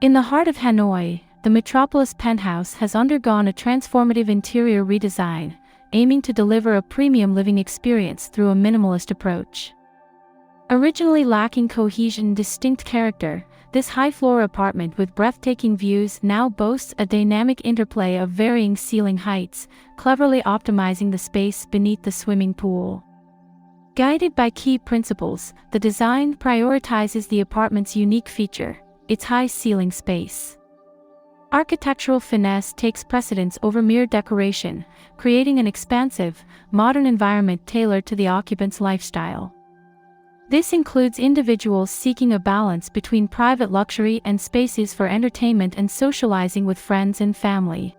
In the heart of Hanoi, the Metropolis Penthouse has undergone a transformative interior redesign, aiming to deliver a premium living experience through a minimalist approach. Originally lacking cohesion and distinct character, this high-floor apartment with breathtaking views now boasts a dynamic interplay of varying ceiling heights, cleverly optimizing the space beneath the swimming pool. Guided by key principles, the design prioritizes the apartment's unique feature, its high ceiling space. Architectural finesse takes precedence over mere decoration, creating an expansive, modern environment tailored to the occupant's lifestyle. This includes individuals seeking a balance between private luxury and spaces for entertainment and socializing with friends and family.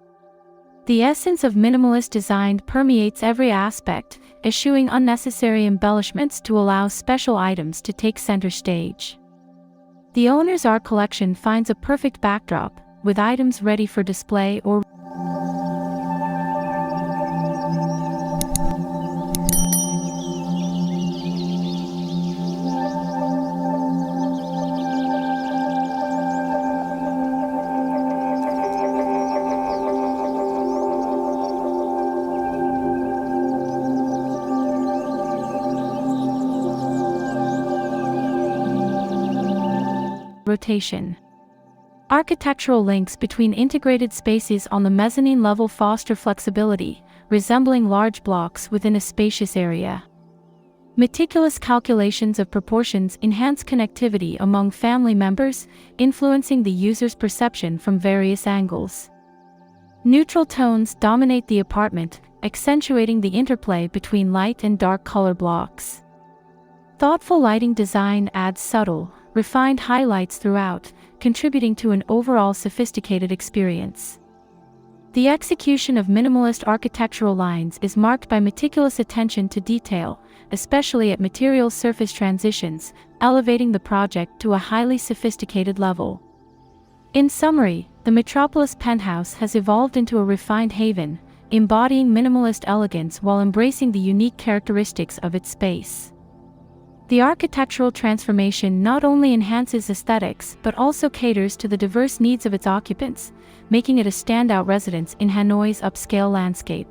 The essence of minimalist design permeates every aspect, eschewing unnecessary embellishments to allow special items to take center stage. The owner's art collection finds a perfect backdrop, with items ready for display or rotation. Architectural links between integrated spaces on the mezzanine level foster flexibility, resembling large blocks within a spacious area. Meticulous calculations of proportions enhance connectivity among family members, influencing the user's perception from various angles. Neutral tones dominate the apartment, accentuating the interplay between light and dark color blocks. Thoughtful lighting design adds subtle, refined highlights throughout, contributing to an overall sophisticated experience. The execution of minimalist architectural lines is marked by meticulous attention to detail, especially at material surface transitions, elevating the project to a highly sophisticated level. In summary, the Metropolis Penthouse has evolved into a refined haven, embodying minimalist elegance while embracing the unique characteristics of its space. The architectural transformation not only enhances aesthetics but also caters to the diverse needs of its occupants, making it a standout residence in Hanoi's upscale landscape.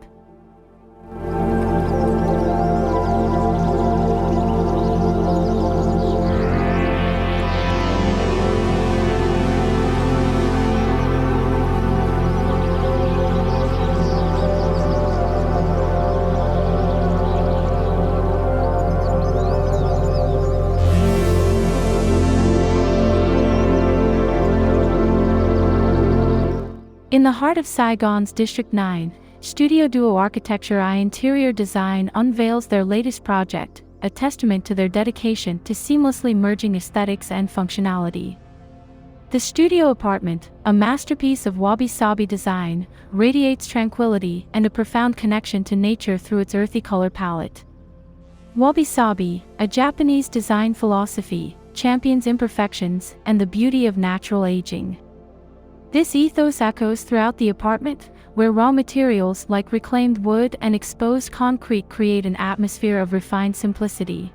In the heart of Saigon's District 9, StudioDuo Architecture I Interior Design unveils their latest project, a testament to their dedication to seamlessly merging aesthetics and functionality. The studio apartment, a masterpiece of wabi-sabi design, radiates tranquility and a profound connection to nature through its earthy color palette. Wabi-sabi, a Japanese design philosophy, champions imperfections and the beauty of natural aging. This ethos echoes throughout the apartment, where raw materials like reclaimed wood and exposed concrete create an atmosphere of refined simplicity.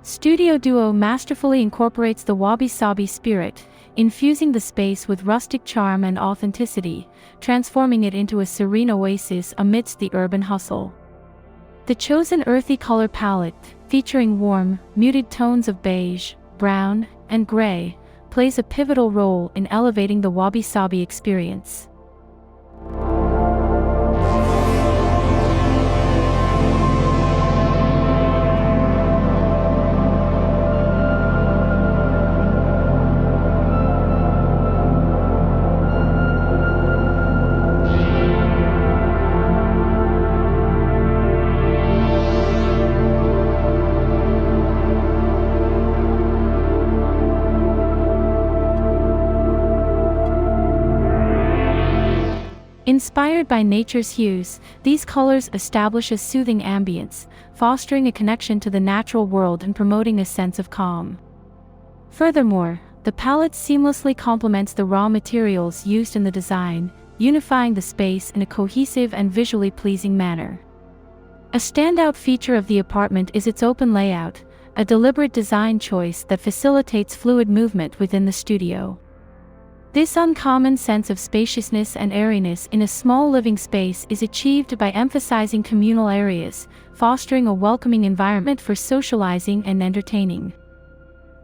StudioDuo masterfully incorporates the wabi-sabi spirit, infusing the space with rustic charm and authenticity, transforming it into a serene oasis amidst the urban hustle. The chosen earthy color palette, featuring warm, muted tones of beige, brown, and gray, plays a pivotal role in elevating the wabi-sabi experience. Inspired by nature's hues, these colors establish a soothing ambience, fostering a connection to the natural world and promoting a sense of calm. Furthermore, the palette seamlessly complements the raw materials used in the design, unifying the space in a cohesive and visually pleasing manner. A standout feature of the apartment is its open layout, a deliberate design choice that facilitates fluid movement within the studio. This uncommon sense of spaciousness and airiness in a small living space is achieved by emphasizing communal areas, fostering a welcoming environment for socializing and entertaining.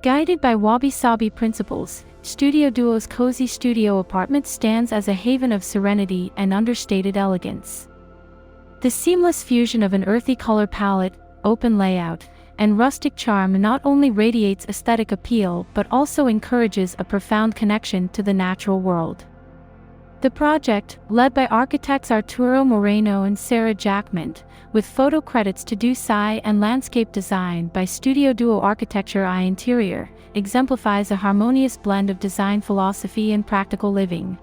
Guided by wabi-sabi principles, StudioDuo's cozy studio apartment stands as a haven of serenity and understated elegance. The seamless fusion of an earthy color palette, open layout, and rustic charm not only radiates aesthetic appeal but also encourages a profound connection to the natural world. The project, led by architects Arturo Moreno and Sarah Jackman, with photo credits to Thach and landscape design by StudioDuo Architecture I Interior, exemplifies a harmonious blend of design philosophy and practical living.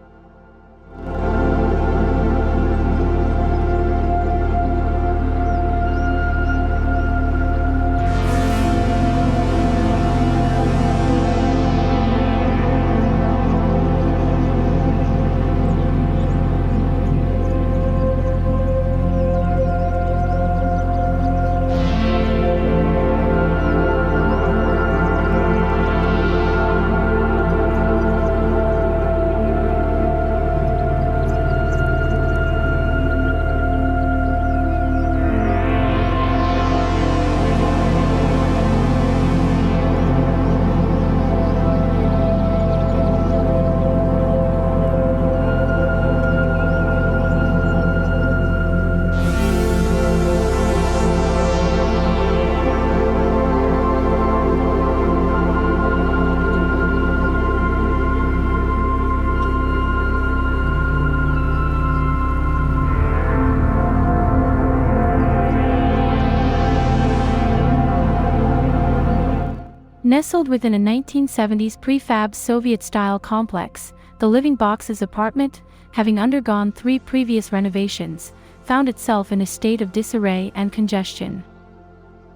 Nestled within a 1970s prefab Soviet-style complex, the Living Boxes apartment, having undergone 3 previous renovations, found itself in a state of disarray and congestion.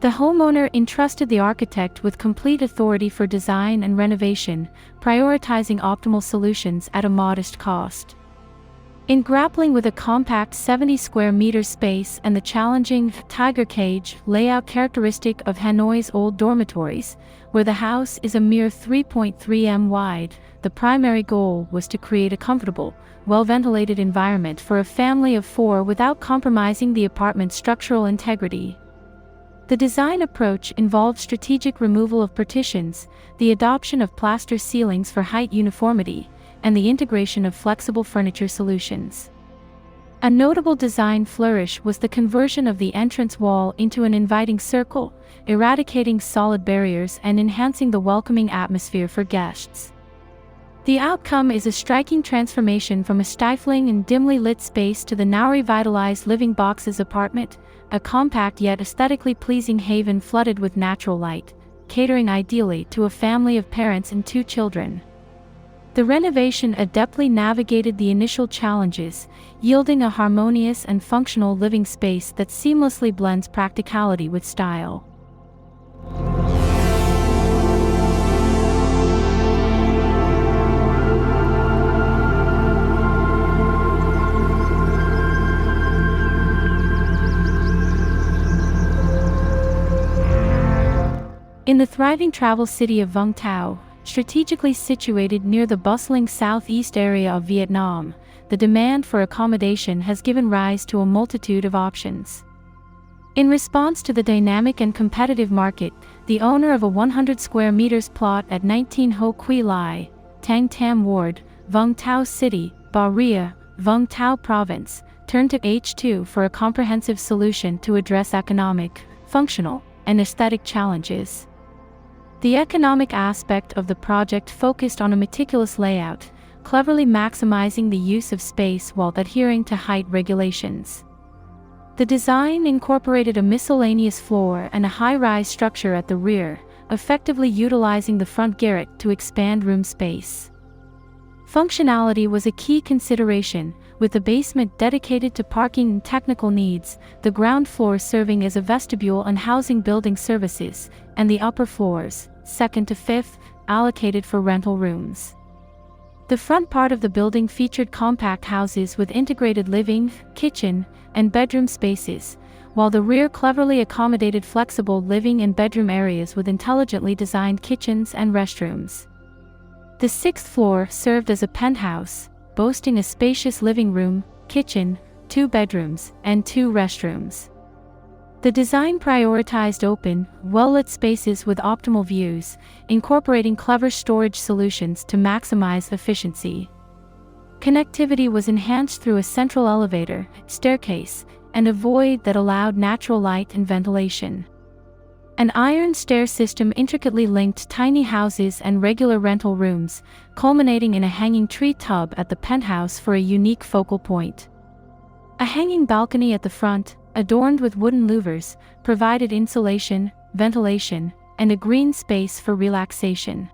The homeowner entrusted the architect with complete authority for design and renovation, prioritizing optimal solutions at a modest cost. In grappling with a compact 70 square meter space and the challenging tiger cage layout characteristic of Hanoi's old dormitories, where the house is a mere 3.3 m wide, the primary goal was to create a comfortable, well-ventilated environment for a family of 4 without compromising the apartment's structural integrity. The design approach involved strategic removal of partitions, the adoption of plaster ceilings for height uniformity, and the integration of flexible furniture solutions. A notable design flourish was the conversion of the entrance wall into an inviting circle, eradicating solid barriers and enhancing the welcoming atmosphere for guests. The outcome is a striking transformation from a stifling and dimly lit space to the now revitalized Living Boxes apartment, a compact yet aesthetically pleasing haven flooded with natural light, catering ideally to a family of parents and 2 children. The renovation adeptly navigated the initial challenges, yielding a harmonious and functional living space that seamlessly blends practicality with style. In the thriving travel city of Vung Tau, strategically situated near the bustling southeast area of Vietnam, the demand for accommodation has given rise to a multitude of options. In response to the dynamic and competitive market, the owner of a 100 square meters plot at 19 Ho Quy Lai, Tang Tam Ward, Vung Tau City, Ba Ria, Vung Tau Province, turned to H2 for a comprehensive solution to address economic, functional, and aesthetic challenges. The economic aspect of the project focused on a meticulous layout, cleverly maximizing the use of space while adhering to height regulations. The design incorporated a miscellaneous floor and a high-rise structure at the rear, effectively utilizing the front garret to expand room space. Functionality was a key consideration, with the basement dedicated to parking and technical needs, the ground floor serving as a vestibule and housing building services, and the upper floors, 2nd to 5th, allocated for rental rooms. The front part of the building featured compact houses with integrated living, kitchen, and bedroom spaces, while the rear cleverly accommodated flexible living and bedroom areas with intelligently designed kitchens and restrooms. The sixth floor served as a penthouse, boasting a spacious living room, kitchen, 2 bedrooms, and 2 restrooms. The design prioritized open, well-lit spaces with optimal views, incorporating clever storage solutions to maximize efficiency. Connectivity was enhanced through a central elevator, staircase, and a void that allowed natural light and ventilation. An iron stair system intricately linked tiny houses and regular rental rooms, culminating in a hanging tree tub at the penthouse for a unique focal point. A hanging balcony at the front, adorned with wooden louvers, provided insulation, ventilation, and a green space for relaxation.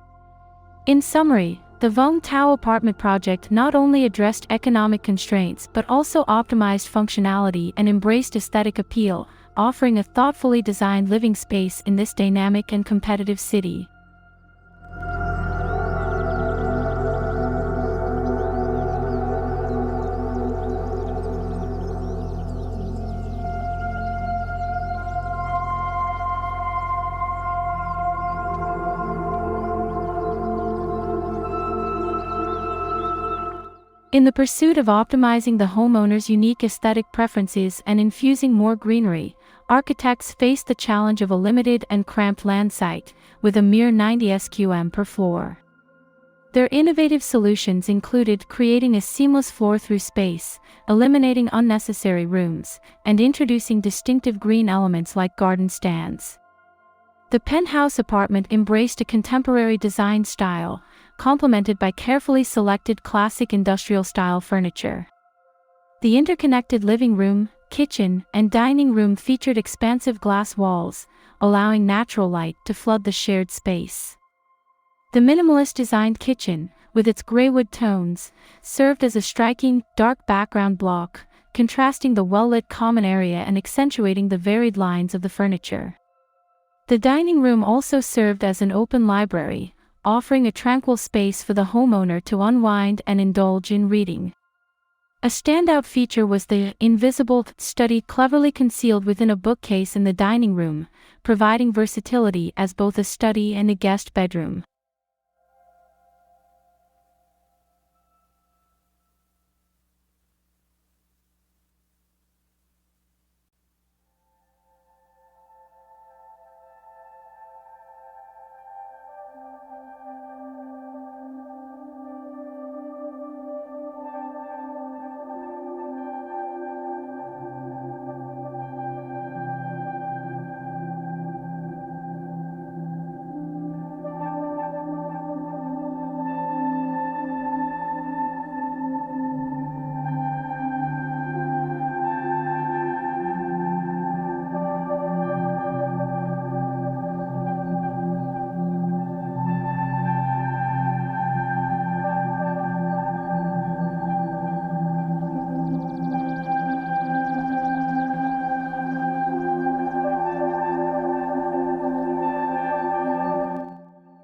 In summary, the Vung Tau apartment project not only addressed economic constraints but also optimized functionality and embraced aesthetic appeal, offering a thoughtfully designed living space in this dynamic and competitive city. In the pursuit of optimizing the homeowner's unique aesthetic preferences and infusing more greenery, architects faced the challenge of a limited and cramped land site, with a mere 90 sqm per floor. Their innovative solutions included creating a seamless floor-through space, eliminating unnecessary rooms, and introducing distinctive green elements like garden stands. The penthouse apartment embraced a contemporary design style, complemented by carefully selected classic industrial-style furniture. The interconnected living room, kitchen, and dining room featured expansive glass walls, allowing natural light to flood the shared space. The minimalist-designed kitchen, with its graywood tones, served as a striking, dark background block, contrasting the well-lit common area and accentuating the varied lines of the furniture. The dining room also served as an open library, offering a tranquil space for the homeowner to unwind and indulge in reading. A standout feature was the invisible study cleverly concealed within a bookcase in the dining room, providing versatility as both a study and a guest bedroom.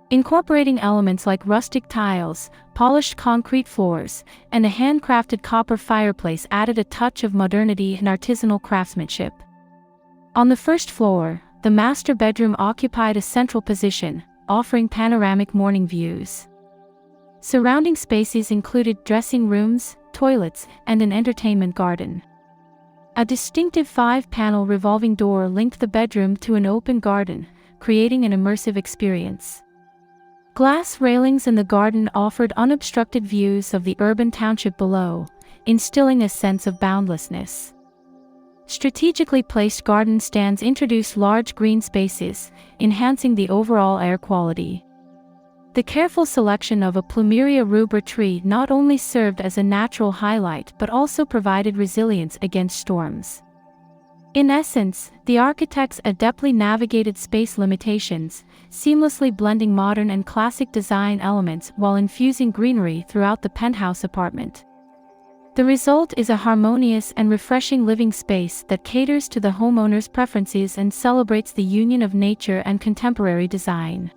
Incorporating elements like rustic tiles, polished concrete floors, and a handcrafted copper fireplace added a touch of modernity and artisanal craftsmanship. On the first floor, the master bedroom occupied a central position, offering panoramic morning views. Surrounding spaces included dressing rooms, toilets, and an entertainment garden. A distinctive 5-panel revolving door linked the bedroom to an open garden, creating an immersive experience. Glass railings in the garden offered unobstructed views of the urban township below, instilling a sense of boundlessness. Strategically placed garden stands introduced large green spaces, enhancing the overall air quality. The careful selection of a Plumeria rubra tree not only served as a natural highlight but also provided resilience against storms. In essence, the architects adeptly navigated space limitations, seamlessly blending modern and classic design elements while infusing greenery throughout the penthouse apartment. The result is a harmonious and refreshing living space that caters to the homeowner's preferences and celebrates the union of nature and contemporary design.